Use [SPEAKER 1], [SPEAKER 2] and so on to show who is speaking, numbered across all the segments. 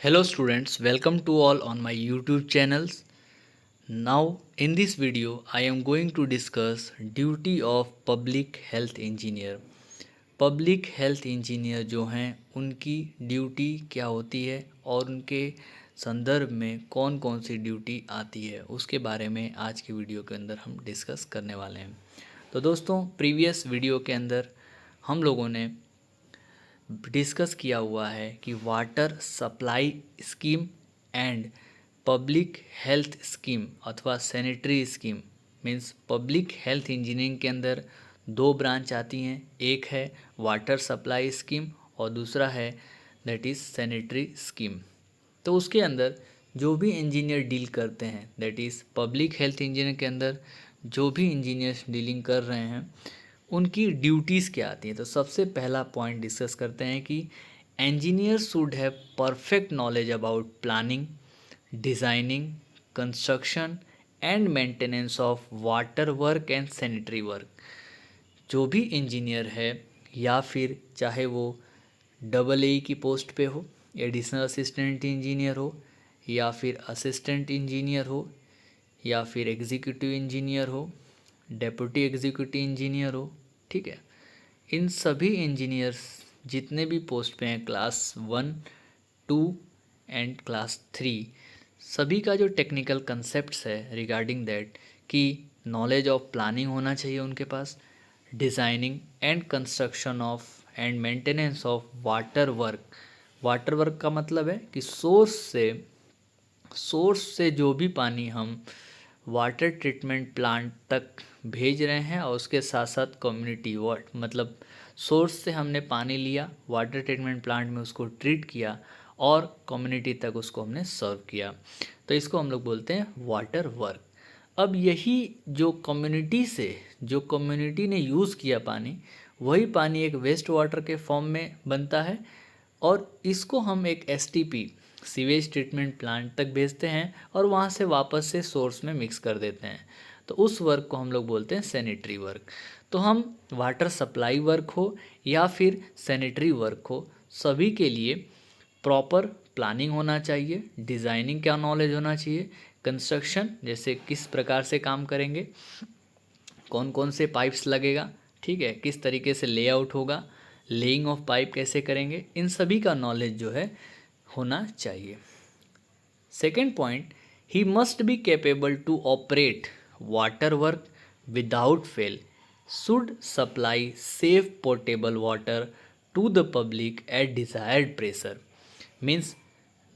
[SPEAKER 1] Hello students, welcome to all on my YouTube channels. Now in this video I am going to discuss duty of public health engineer. Public health engineer जो हैं उनकी duty क्या होती है और उनके संदर्भ में कौन कौन सी ड्यूटी आती है उसके बारे में आज की वीडियो के अंदर हम डिस्कस करने वाले हैं। तो दोस्तों प्रीवियस वीडियो के अंदर हम लोगों ने डिस्कस किया हुआ है कि water supply scheme and public health scheme अथवा sanitary scheme means public health engineering के अंदर दो ब्रांच आती हैं। एक है वाटर सप्लाई स्कीम और दूसरा है दैट इज़ सैनिटरी स्कीम। तो उसके अंदर जो भी इंजीनियर डील करते हैं that is public health engineer के अंदर जो भी इंजीनियर्स डीलिंग कर रहे हैं उनकी ड्यूटीज़ क्या आती हैं। तो सबसे पहला पॉइंट डिस्कस करते हैं कि engineers should have perfect knowledge about planning, designing, construction and maintenance of water work and sanitary work। जो भी इंजीनियर है या फिर चाहे वो डबल ए की पोस्ट पे हो, एडिशनल असिस्टेंट इंजीनियर हो या फिर असिस्टेंट इंजीनियर हो या फिर एग्जीक्यूटिव इंजीनियर हो, डेप्यूटी एग्जीक्यूटिव इंजीनियर हो, ठीक है, इन सभी इंजीनियर्स जितने भी पोस्ट पे हैं क्लास 1, 2 एंड क्लास 3 सभी का जो टेक्निकल कंसेप्ट्स है रिगार्डिंग दैट कि नॉलेज ऑफ प्लानिंग होना चाहिए उनके पास, designing and construction of and maintenance of water work. Water work का मतलब है कि सोर्स से जो भी पानी हम वाटर ट्रीटमेंट प्लांट तक भेज रहे हैं और उसके साथ साथ कम्युनिटी वाट मतलब सोर्स से हमने पानी लिया, वाटर ट्रीटमेंट प्लांट में उसको ट्रीट किया और कम्युनिटी तक उसको हमने सर्व किया, तो इसको हम लोग बोलते हैं वाटर वर्क। अब यही जो कम्युनिटी ने यूज़ किया पानी, वही पानी एक वेस्ट वाटर के फॉर्म में बनता है और इसको हम एक एसटीपी सीवेज ट्रीटमेंट प्लांट तक भेजते हैं और वहाँ से वापस से सोर्स में मिक्स कर देते हैं। तो उस वर्क को हम लोग बोलते हैं सैनिटरी वर्क। तो हम वाटर सप्लाई वर्क हो या फिर सैनिटरी वर्क हो, सभी के लिए प्रॉपर प्लानिंग होना चाहिए, डिज़ाइनिंग का नॉलेज होना चाहिए, कंस्ट्रक्शन जैसे किस प्रकार से काम करेंगे, कौन कौन से पाइप्स लगेगा, ठीक है, किस तरीके से लेआउट होगा, लेइंग ऑफ पाइप कैसे करेंगे, इन सभी का नॉलेज जो है होना चाहिए। Second point, he must be capable to operate water work without fail, should supply safe portable water to the public at desired pressure. Means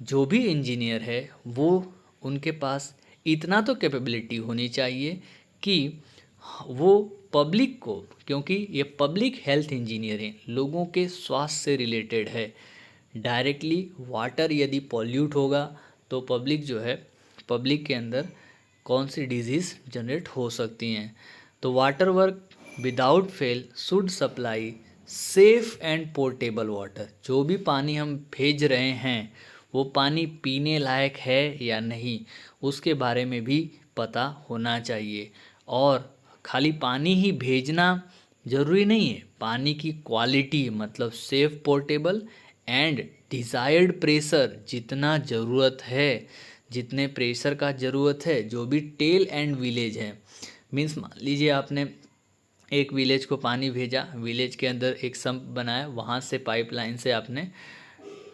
[SPEAKER 1] जो भी इंजीनियर है वो उनके पास इतना तो कैपेबिलिटी होनी चाहिए कि वो पब्लिक को, क्योंकि ये पब्लिक हेल्थ इंजीनियरिंग लोगों के स्वास्थ्य से रिलेटेड है, डायरेक्टली वाटर यदि पॉल्यूट होगा तो पब्लिक के अंदर कौन सी डिजीज़ जनरेट हो सकती हैं। तो water work without fail should supply safe and portable water. जो भी पानी हम भेज रहे हैं वो पानी पीने लायक है या नहीं उसके बारे में भी पता होना चाहिए। और खाली पानी ही भेजना ज़रूरी नहीं है, पानी की क्वालिटी मतलब safe portable and desired pressure जितना ज़रूरत है, जितने प्रेशर का ज़रूरत है, जो भी टेल एंड विलेज है, मीन्स मान लीजिए आपने एक विलेज को पानी भेजा, विलेज के अंदर एक सम्प बनाया, वहाँ से पाइपलाइन से आपने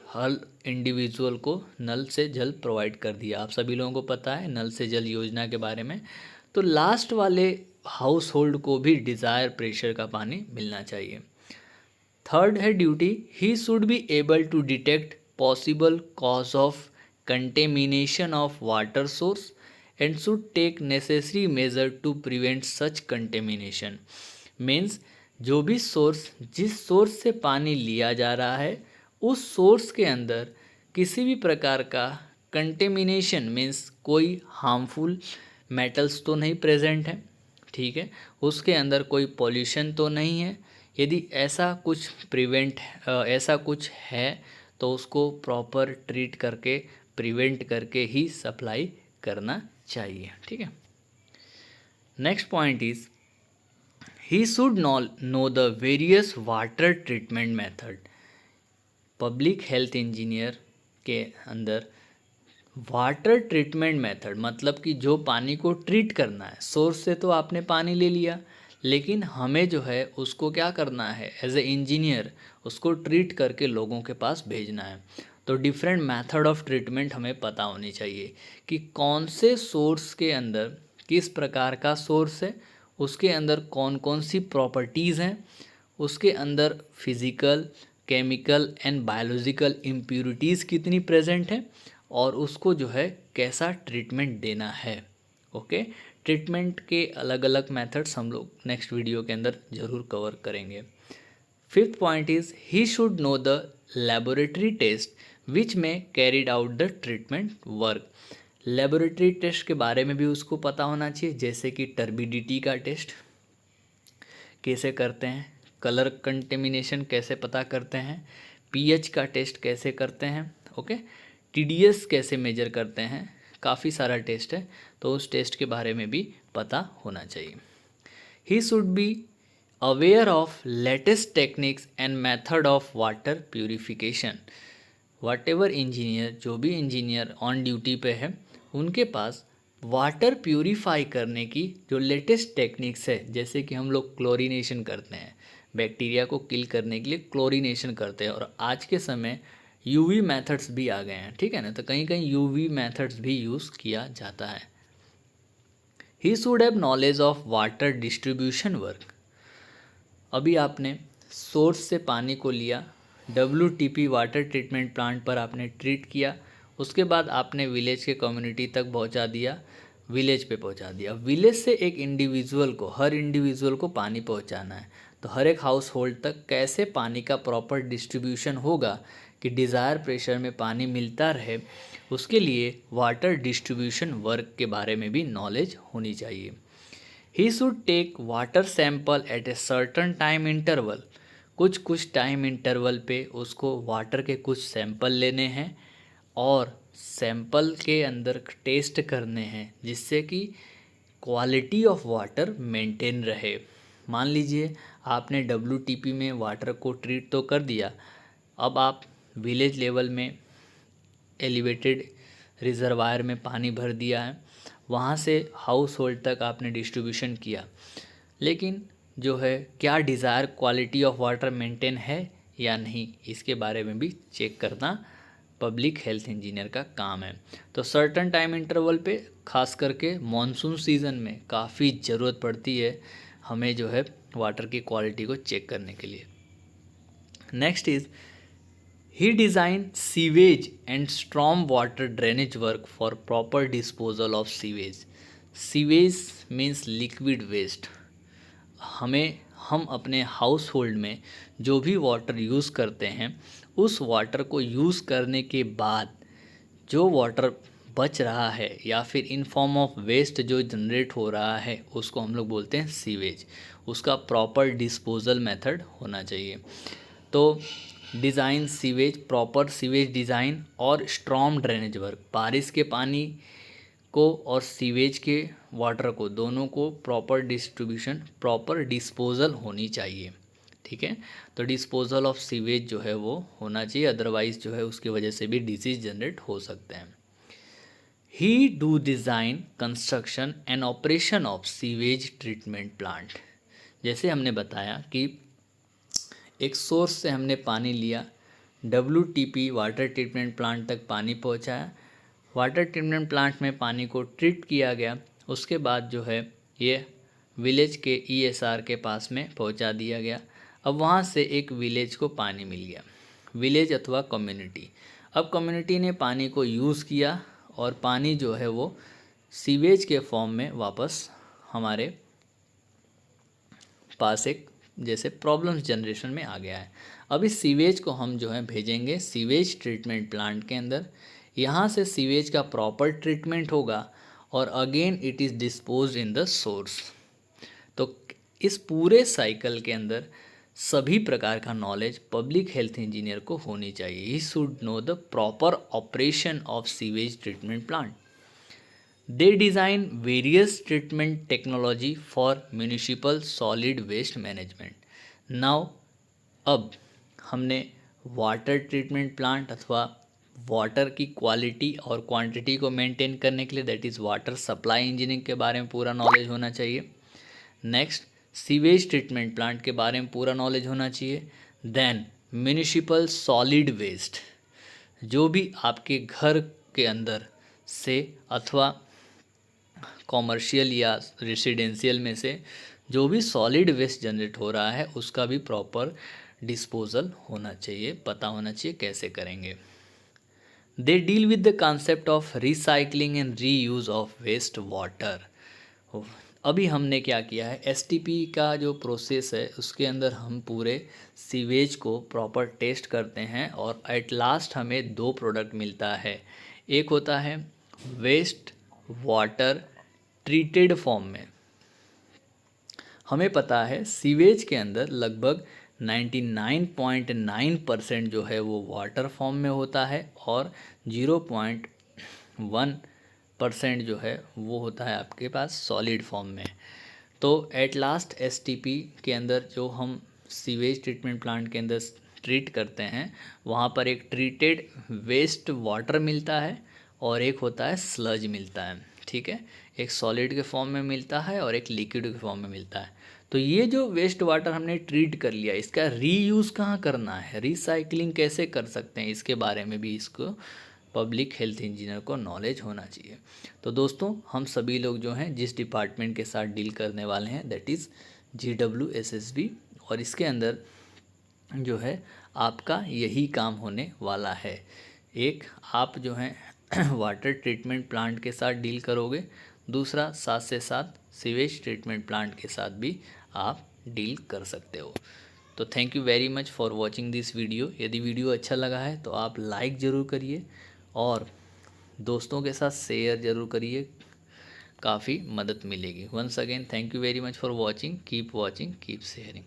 [SPEAKER 1] हर इंडिविजुअल को नल से जल प्रोवाइड कर दिया। आप सभी लोगों को पता है नल से जल योजना के बारे में। तो लास्ट वाले हाउस होल्ड को भी डिज़ायर प्रेशर का पानी मिलना चाहिए। थर्ड है duty, he should be able to detect possible cause of contamination of water source and should take necessary measure to prevent such contamination. Means जो भी जिस सोर्स से पानी लिया जा रहा है उस सोर्स के अंदर किसी भी प्रकार का कंटेमिनेशन मीन्स कोई हार्मफुल मेटल्स तो नहीं प्रेजेंट है, ठीक है, उसके अंदर कोई पॉल्यूशन तो नहीं है। यदि ऐसा कुछ है तो उसको प्रॉपर ट्रीट करके प्रिवेंट करके ही सप्लाई करना चाहिए, ठीक है। Next point is he should know the various water treatment method. Public health engineer के अंदर वाटर ट्रीटमेंट मेथड, मतलब कि जो पानी को ट्रीट करना है, सोर्स से तो आपने पानी ले लिया, लेकिन हमें जो है उसको क्या करना है, एज ए इंजीनियर उसको ट्रीट करके लोगों के पास भेजना है। तो डिफरेंट मेथड ऑफ ट्रीटमेंट हमें पता होनी चाहिए कि कौन से सोर्स के अंदर किस प्रकार का सोर्स है, उसके अंदर कौन कौन सी प्रॉपर्टीज़ हैं, उसके अंदर physical, chemical and biological impurities कितनी प्रेजेंट है, और उसको जो है कैसा ट्रीटमेंट देना है। ओके, ट्रीटमेंट के अलग अलग मेथड्स हम लोग नेक्स्ट वीडियो के अंदर ज़रूर कवर करेंगे। Fifth point is he should know the laboratory test which में carried out the treatment work. Laboratory test के बारे में भी उसको पता होना चाहिए, जैसे कि टर्बिडिटी का टेस्ट कैसे करते हैं, कलर कंटेमिनेशन कैसे पता करते हैं, पीएच का टेस्ट कैसे करते हैं, ओके, टीडीएस कैसे मेजर करते हैं, काफ़ी सारा टेस्ट है, तो उस टेस्ट के बारे में भी पता होना चाहिए। He should be aware of latest techniques and method of water purification. What ever engineer, जो भी इंजीनियर ऑन ड्यूटी पे है, उनके पास वाटर प्यूरिफाई करने की जो लेटेस्ट टेक्निक्स है, जैसे कि हम लोग क्लोरीनेशन करते हैं, बैक्टीरिया को किल करने के लिए क्लोरीनेशन करते हैं, और आज के समय यूवी मेथड्स भी आ गए हैं, ठीक है ना, तो कहीं कहीं यूवी मेथड्स भी यूज़ किया जाता है। He should have knowledge of water distribution work. अभी आपने सोर्स से पानी को लिया, WTP वाटर ट्रीटमेंट प्लांट पर आपने ट्रीट किया, उसके बाद आपने विलेज के कम्युनिटी तक पहुंचा दिया, विलेज पे पहुंचा दिया। विलेज से एक इंडिविजुअल को, हर इंडिविजुअल को पानी पहुंचाना है, तो हर एक हाउस होल्ड तक कैसे पानी का प्रॉपर डिस्ट्रीब्यूशन होगा कि डिज़ायर प्रेशर में पानी मिलता रहे, उसके लिए वाटर डिस्ट्रीब्यूशन वर्क के बारे में भी नॉलेज होनी चाहिए। He should take water sample at a certain time interval. कुछ टाइम इंटरवल पे उसको वाटर के कुछ सैंपल लेने हैं और सैंपल के अंदर टेस्ट करने हैं, जिससे कि क्वालिटी ऑफ वाटर मेंटेन रहे। मान लीजिए आपने WTP में वाटर को ट्रीट तो कर दिया, अब आप विलेज लेवल में एलिवेटेड रिजर्वायर में पानी भर दिया है, वहाँ से हाउस होल्ड तक आपने डिस्ट्रीब्यूशन किया, लेकिन जो है क्या desire quality of water maintain है या नहीं, इसके बारे में भी चेक करना पब्लिक हेल्थ इंजीनियर का काम है। तो सर्टन टाइम इंटरवल पे, खास करके मॉनसून सीज़न में काफ़ी ज़रूरत पड़ती है हमें जो है वाटर की क्वालिटी को चेक करने के लिए। Next is he designed sewage and storm water drainage work for proper disposal of sewage. Sewage means liquid waste. हम अपने हाउस होल्ड में जो भी वाटर यूज़ करते हैं, उस वाटर को यूज़ करने के बाद जो वाटर बच रहा है या फिर इन फॉर्म ऑफ वेस्ट जो जनरेट हो रहा है, उसको हम लोग बोलते हैं सीवेज। उसका प्रॉपर डिस्पोजल मेथड होना चाहिए। तो design sewage, proper sewage design और स्ट्रॉम ड्रेनेज वर्क, बारिश के पानी को और सीवेज के वाटर को, दोनों को प्रॉपर डिस्ट्रीब्यूशन, प्रॉपर डिस्पोजल होनी चाहिए, ठीक है। तो डिस्पोजल ऑफ सीवेज जो है वो होना चाहिए, अदरवाइज़ जो है उसकी वजह से भी डिसीज जनरेट हो सकते हैं। ही do design, construction and operation of sewage treatment plant. जैसे हमने बताया कि एक सोर्स से हमने पानी लिया, WTP वाटर ट्रीटमेंट प्लांट तक पानी पहुंचाया, वाटर ट्रीटमेंट प्लांट में पानी को ट्रीट किया गया, उसके बाद जो है ये विलेज के ESR के पास में पहुंचा दिया गया। अब वहाँ से एक विलेज को पानी मिल गया, विलेज अथवा कम्युनिटी। अब कम्युनिटी ने पानी को यूज़ किया और पानी जो है वो सीवेज के फॉर्म में वापस हमारे पास एक जैसे प्रॉब्लम्स जनरेशन में आ गया है। अब इस सीवेज को हम जो है भेजेंगे सीवेज ट्रीटमेंट प्लांट के अंदर, यहाँ से सीवेज का प्रॉपर ट्रीटमेंट होगा और again it is dispose in the source. तो इस पूरे साइकिल के अंदर सभी प्रकार का नॉलेज पब्लिक हेल्थ इंजीनियर को होनी चाहिए। He should know the proper operation of sewage treatment plant. They design various treatment technology for municipal solid waste management. Now अब हमने वाटर ट्रीटमेंट प्लांट अथवा वाटर की क्वालिटी और क्वांटिटी को maintain करने के लिए, that is water supply engineering के बारे में पूरा नॉलेज होना चाहिए। नेक्स्ट, सीवेज ट्रीटमेंट प्लांट के बारे में पूरा नॉलेज होना चाहिए। देन म्यूनिसिपल सॉलिड वेस्ट, जो भी आपके घर के अंदर से अथवा कॉमर्शियल या रेसिडेंशियल में से जो भी सॉलिड वेस्ट जनरेट हो रहा है उसका भी प्रॉपर डिस्पोजल होना चाहिए, पता होना चाहिए कैसे करेंगे। They deal with the concept of recycling and reuse of waste water. अभी हमने क्या किया है, एसटीपी का जो प्रोसेस है उसके अंदर हम पूरे सीवेज को प्रॉपर टेस्ट करते हैं और एट लास्ट हमें दो प्रोडक्ट मिलता है। एक होता है वेस्ट वाटर ट्रीटेड फॉर्म में। हमें पता है सीवेज के अंदर लगभग 99.9% जो है वो वाटर फॉर्म में होता है और 0.1% जो है वो होता है आपके पास सॉलिड फॉर्म में। तो एट लास्ट एसटीपी के अंदर जो हम सीवेज ट्रीटमेंट प्लांट के अंदर ट्रीट करते हैं वहाँ पर एक ट्रीटेड वेस्ट वाटर मिलता है और एक होता है स्लज मिलता है। ठीक है, एक सॉलिड के फॉर्म में मिलता है और एक लिक्विड के फॉर्म में मिलता है। तो ये जो वेस्ट वाटर हमने ट्रीट कर लिया, इसका रीयूज़ कहाँ करना है, रिसाइकलिंग कैसे कर सकते हैं, इसके बारे में भी इसको पब्लिक हेल्थ इंजीनियर को नॉलेज होना चाहिए। तो दोस्तों, हम सभी लोग जो हैं जिस डिपार्टमेंट के साथ डील करने वाले हैं दैट इज़ GWSSB, और इसके अंदर जो है आपका यही काम होने वाला है। एक आप जो है वाटर ट्रीटमेंट प्लांट के साथ डील करोगे, दूसरा साथ से साथ सीवेज ट्रीटमेंट प्लांट के साथ भी आप डील कर सकते हो। तो thank you very much for watching this video. यदि वीडियो अच्छा लगा है तो आप लाइक ज़रूर करिए और दोस्तों के साथ शेयर ज़रूर करिए, काफ़ी मदद मिलेगी। Once again thank you very much for watching, keep sharing.